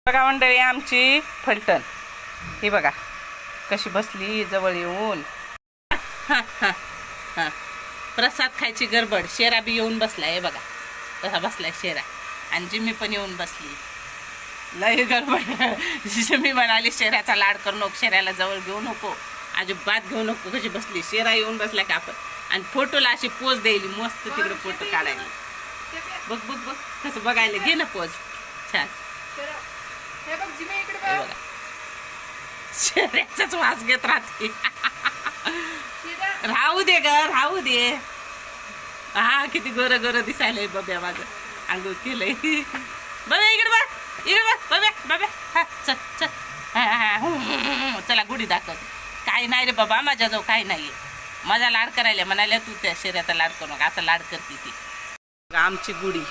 बघा मंडळी आमची फलटण ही बघा कशी बसली जवळ येऊन. प्रसाद खायची गडबड. शेरा बी येऊन बसलाय हे बघा कसा बसलाय शेरा. आणि जिम्मी पण येऊन बसली. लय गडबड. जिम्मी म्हणाली शेऱ्याचा लाड करू नको, शेऱ्याला जवळ घेऊ नको, अजिबात घेऊ नको. कशी बसली शेरा येऊन बसला का आपण. आणि फोटोला अशी पोज द्यायली मस्त तिकडे फोटो काढायला. बघ बघ बघ कसं बघायला. घे ना पोज छान. बघा शेऱ्याचाच वास घेत राहते. राहू दे ग राहू दे. हा किती गोर गोर दिसायलंय बब्या माझं. आंघोळ केलंय. बघा इकडे बघ इकडे बघ बब्या बब्या. हा चल चल. चला गुढी दाखव. काही नाही रे बाबा माझ्याजवळ काही नाहीये. माझा लाड करायला म्हणाल्या तू त्या शेऱ्याचा लाड करू नका. असा लाड करते ती. आमची गुढी